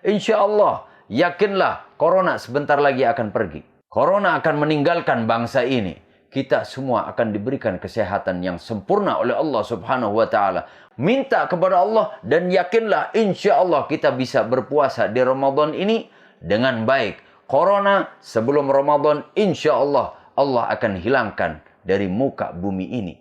Insya Allah, yakinlah, corona sebentar lagi akan pergi. Corona akan meninggalkan bangsa ini. Kita semua akan diberikan kesehatan yang sempurna oleh Allah Subhanahu wa Ta'ala. Minta kepada Allah dan yakinlah, insya Allah kita bisa berpuasa di Ramadan ini dengan baik. Corona sebelum Ramadan, insya Allah, Allah akan hilangkan dari muka bumi ini.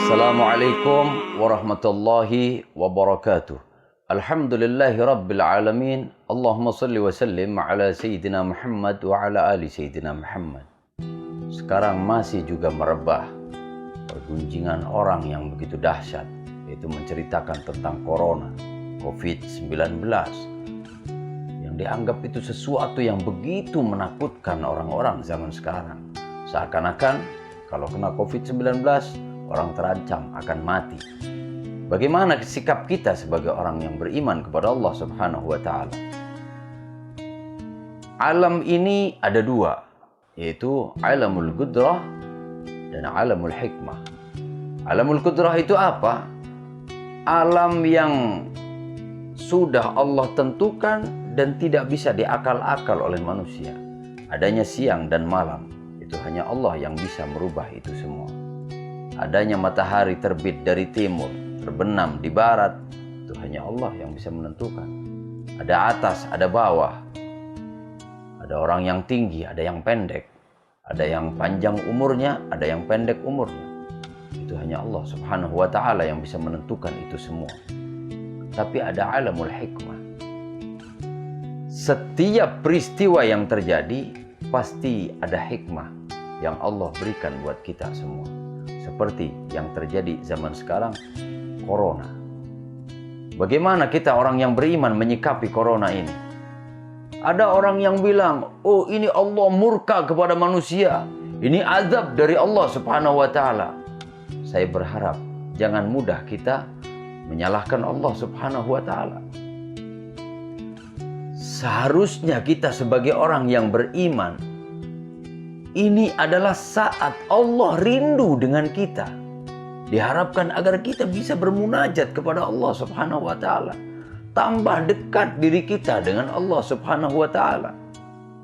Assalamualaikum warahmatullahi wabarakatuh. Alhamdulillahi rabbil alamin. Allahumma salli wa sallim ala Sayyidina Muhammad wa ala ali Sayyidina Muhammad. Sekarang masih juga merebah pergunjingan orang yang begitu dahsyat, yaitu menceritakan tentang corona, COVID-19, yang dianggap itu sesuatu yang begitu menakutkan orang-orang zaman sekarang. Seakan-akan kalau kena COVID-19, orang terancam akan mati. Bagaimana sikap kita sebagai orang yang beriman kepada Allah Subhanahu wa Ta'ala? Alam ini ada dua, yaitu alamul qudrah dan alamul hikmah. Alamul qudrah itu apa? Alam yang sudah Allah tentukan dan tidak bisa diakal-akal oleh manusia. Adanya siang dan malam, itu hanya Allah yang bisa merubah itu semua. Adanya matahari terbit dari timur, terbenam di barat, itu hanya Allah yang bisa menentukan. Ada atas, ada bawah. Ada orang yang tinggi, ada yang pendek. Ada yang panjang umurnya, ada yang pendek umurnya. Itu hanya Allah Subhanahu wa Ta'ala yang bisa menentukan itu semua. Tapi ada alamul hikmah. Setiap peristiwa yang terjadi, pasti ada hikmah yang Allah berikan buat kita semua. Seperti yang terjadi zaman sekarang, corona. Bagaimana kita orang yang beriman menyikapi corona ini? Ada orang yang bilang, oh ini Allah murka kepada manusia. Ini azab dari Allah Subhanahu wa Ta'ala. Saya berharap jangan mudah kita menyalahkan Allah Subhanahu wa Ta'ala. Seharusnya kita sebagai orang yang beriman, ini adalah saat Allah rindu dengan kita. Diharapkan agar kita bisa bermunajat kepada Allah Subhanahu wa Ta'ala. Tambah dekat diri kita dengan Allah Subhanahu wa Ta'ala.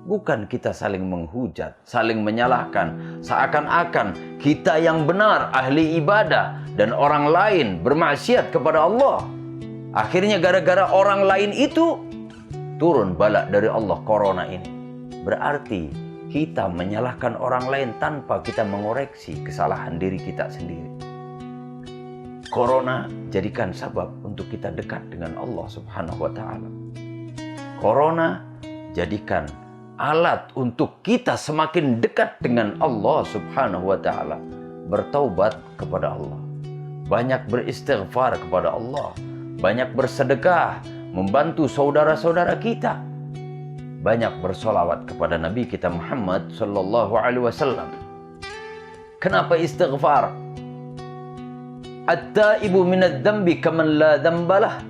Bukan kita saling menghujat, saling menyalahkan. Seakan-akan kita yang benar, ahli ibadah, dan orang lain bermaksiat kepada Allah. Akhirnya gara-gara orang lain itu, turun bala dari Allah corona ini. Berarti kita menyalahkan orang lain tanpa kita mengoreksi kesalahan diri kita sendiri. Corona jadikan sebab untuk kita dekat dengan Allah Subhanahu wa Ta'ala. Corona jadikan alat untuk kita semakin dekat dengan Allah Subhanahu wa Ta'ala. Bertaubat kepada Allah. Banyak beristighfar kepada Allah. Banyak bersedekah, membantu saudara-saudara kita. Banyak bersolawat kepada Nabi kita Muhammad sallallahu alaihi wasallam. Kenapa istighfar? At-taibu minadz-dzambi kaman la dzambalah.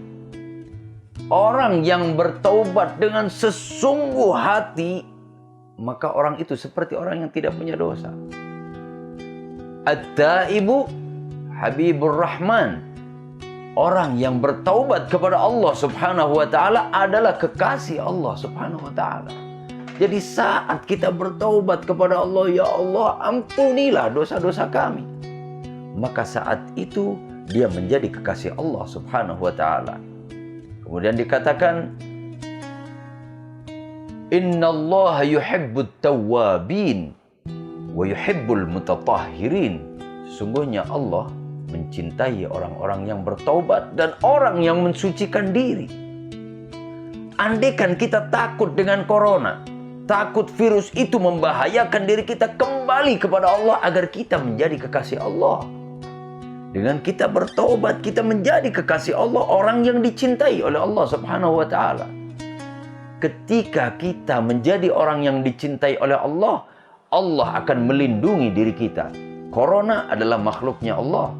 Orang yang bertaubat dengan sesungguh hati, maka orang itu seperti orang yang tidak punya dosa. At-taibu habibur rahman. Orang yang bertaubat kepada Allah Subhanahu wa Ta'ala adalah kekasih Allah Subhanahu wa Ta'ala. Jadi saat kita bertaubat kepada Allah, ya Allah ampunilah dosa-dosa kami, maka saat itu dia menjadi kekasih Allah Subhanahu wa Ta'ala. Kemudian dikatakan, innallaha yuhibbut tawwabin wa yuhibbul mutatahhirin. Sesungguhnya Allah mencintai orang-orang yang bertaubat dan orang yang mensucikan diri. Andaikan kita takut dengan corona, takut virus itu membahayakan diri kita, kembali kepada Allah agar kita menjadi kekasih Allah. Dengan kita bertaubat, kita menjadi kekasih Allah, orang yang dicintai oleh Allah Subhanahu wa Ta'ala. Ketika kita menjadi orang yang dicintai oleh Allah, Allah akan melindungi diri kita. Corona adalah makhluknya Allah.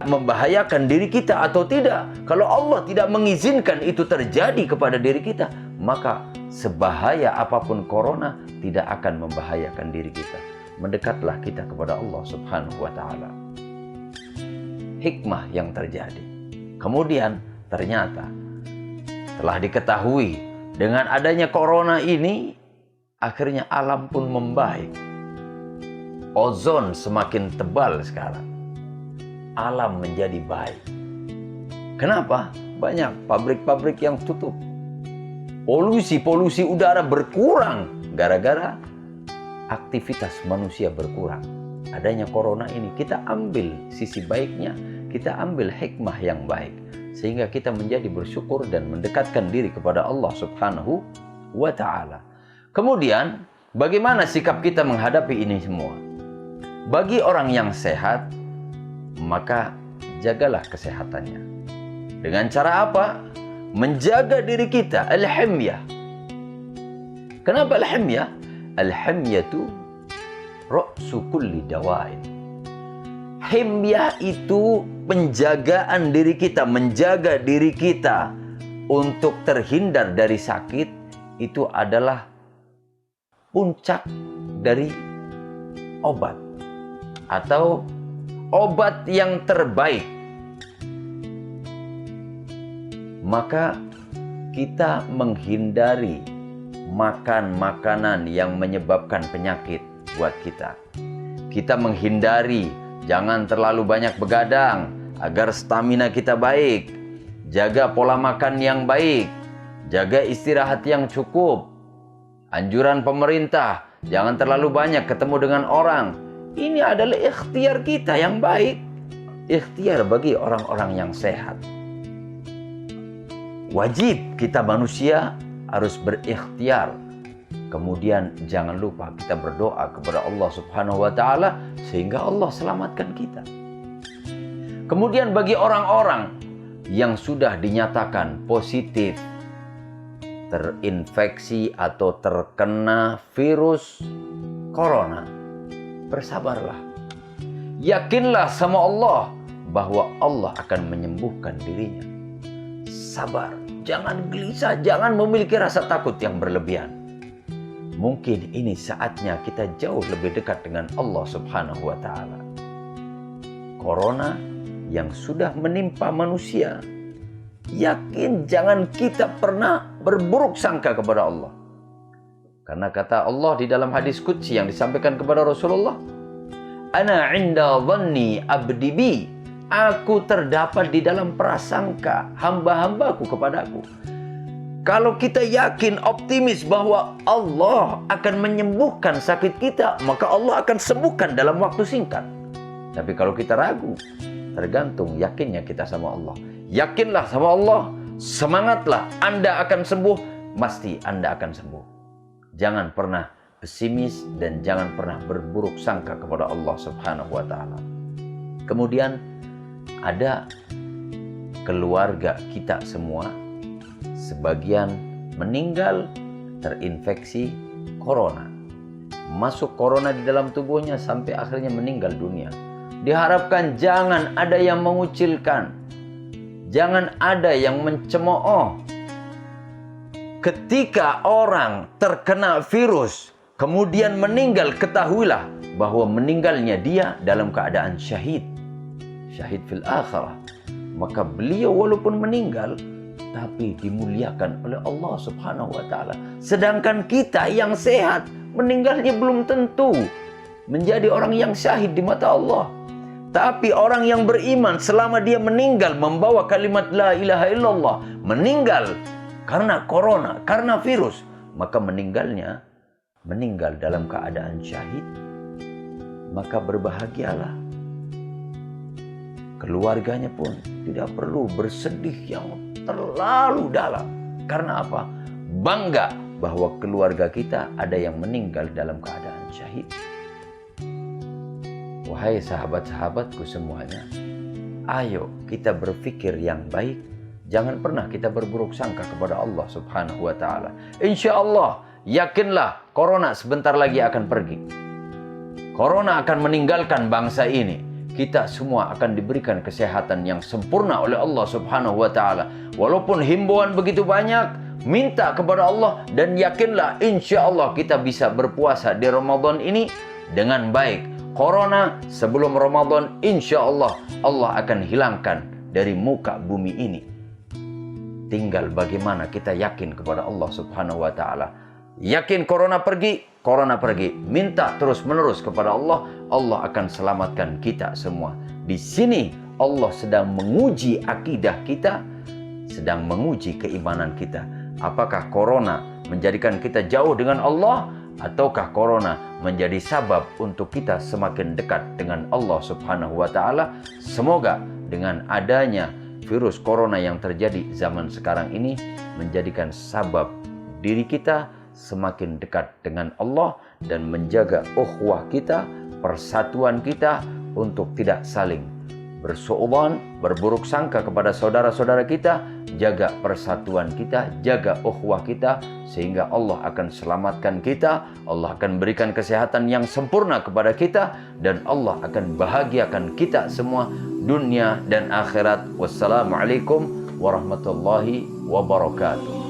Membahayakan diri kita atau tidak, kalau Allah tidak mengizinkan itu terjadi kepada diri kita, maka sebahaya apapun corona tidak akan membahayakan diri kita. Mendekatlah kita kepada Allah Subhanahu wa ta'ala. Hikmah yang terjadi. Kemudian ternyata telah diketahui dengan adanya corona ini, akhirnya alam pun membaik. Ozon semakin tebal sekarang. Alam menjadi baik. Kenapa? Banyak pabrik-pabrik yang tutup. Polusi udara berkurang gara-gara aktivitas manusia berkurang. Adanya corona ini, kita ambil sisi baiknya, kita ambil hikmah yang baik, sehingga kita menjadi bersyukur dan mendekatkan diri kepada Allah Subhanahu wa ta'ala. Kemudian, bagaimana sikap kita menghadapi ini semua? Bagi orang yang sehat, maka jagalah kesehatannya. Dengan cara apa? Menjaga diri kita, al-himyah. Kenapa al-himyah? Al-himyah itu ra'su kulli dawa'in. Himyah itu penjagaan diri kita, menjaga diri kita untuk terhindar dari sakit, itu adalah puncak dari obat atau obat yang terbaik. Maka kita menghindari makan makanan yang menyebabkan penyakit buat kita. Kita menghindari, jangan terlalu banyak begadang agar stamina kita baik. Jaga pola makan yang baik, jaga istirahat yang cukup. Anjuran pemerintah, jangan terlalu banyak ketemu dengan orang. Ini adalah ikhtiar kita yang baik. Ikhtiar bagi orang-orang yang sehat. Wajib kita manusia harus berikhtiar. Kemudian jangan lupa kita berdoa kepada Allah Subhanahu wa ta'ala sehingga Allah selamatkan kita. Kemudian bagi orang-orang yang sudah dinyatakan positif terinfeksi atau terkena virus corona, bersabarlah. Yakinlah sama Allah bahwa Allah akan menyembuhkan dirinya. Sabar, jangan gelisah, jangan memiliki rasa takut yang berlebihan. Mungkin ini saatnya kita jauh lebih dekat dengan Allah Subhanahu wa ta'ala. Corona yang sudah menimpa manusia, yakin jangan kita pernah berburuk sangka kepada Allah. Karena kata Allah di dalam hadis qudsi yang disampaikan kepada Rasulullah, Ana inda dhanni abdi bi. Aku terdapat di dalam prasangka hamba-hambaku kepadaku. Kalau kita yakin, optimis bahwa Allah akan menyembuhkan sakit kita, maka Allah akan sembuhkan dalam waktu singkat. Tapi kalau kita ragu, tergantung yakinnya kita sama Allah. Yakinlah sama Allah, semangatlah, Anda akan sembuh, pasti Anda akan sembuh. Jangan pernah pesimis dan jangan pernah berburuk sangka kepada Allah Subhanahu wa ta'ala. Kemudian ada keluarga kita semua, sebagian meninggal terinfeksi corona. Masuk corona di dalam tubuhnya sampai akhirnya meninggal dunia. Diharapkan jangan ada yang mengucilkan, jangan ada yang mencemooh. Ketika orang terkena virus kemudian meninggal, ketahuilah bahwa meninggalnya dia dalam keadaan syahid. Syahid fil akhirah. Maka beliau walaupun meninggal, tapi dimuliakan oleh Allah Subhanahu wa ta'ala. Sedangkan kita yang sehat, meninggalnya belum tentu menjadi orang yang syahid di mata Allah. Tapi orang yang beriman selama dia meninggal membawa kalimat la ilaha illallah, meninggal karena corona, karena virus, maka meninggal dalam keadaan syahid, maka berbahagialah. Keluarganya pun tidak perlu bersedih yang terlalu dalam. Karena apa? Bangga bahwa keluarga kita ada yang meninggal dalam keadaan syahid. Wahai sahabat-sahabatku semuanya, ayo kita berpikir yang baik. Jangan pernah kita berburuk sangka kepada Allah Subhanahu wa ta'ala. Insya Allah, yakinlah corona sebentar lagi akan pergi. Corona akan meninggalkan bangsa ini. Kita semua akan diberikan kesehatan yang sempurna oleh Allah Subhanahu wa ta'ala. Walaupun himbauan begitu banyak, minta kepada Allah, dan yakinlah insya Allah kita bisa berpuasa di Ramadan ini dengan baik. Corona sebelum Ramadan insya Allah akan hilangkan dari muka bumi ini. Tinggal bagaimana kita yakin kepada Allah Subhanahu wa Ta'ala. Yakin corona pergi, minta terus menerus kepada Allah, Allah akan selamatkan kita semua. Di sini Allah sedang menguji akidah kita, sedang menguji keimanan kita. Apakah corona menjadikan kita jauh dengan Allah, ataukah corona menjadi sabab untuk kita semakin dekat dengan Allah Subhanahu wa Ta'ala? Semoga dengan adanya virus corona yang terjadi zaman sekarang ini menjadikan sabab diri kita semakin dekat dengan Allah dan menjaga ukhuwah kita, persatuan kita untuk tidak saling bersuudzon, berburuk sangka kepada saudara-saudara kita. Jaga persatuan kita, jaga ukhuwah kita, sehingga Allah akan selamatkan kita, Allah akan berikan kesehatan yang sempurna kepada kita, dan Allah akan bahagiakan kita semua dunia dan akhirat. Wassalamualaikum warahmatullahi wabarakatuh.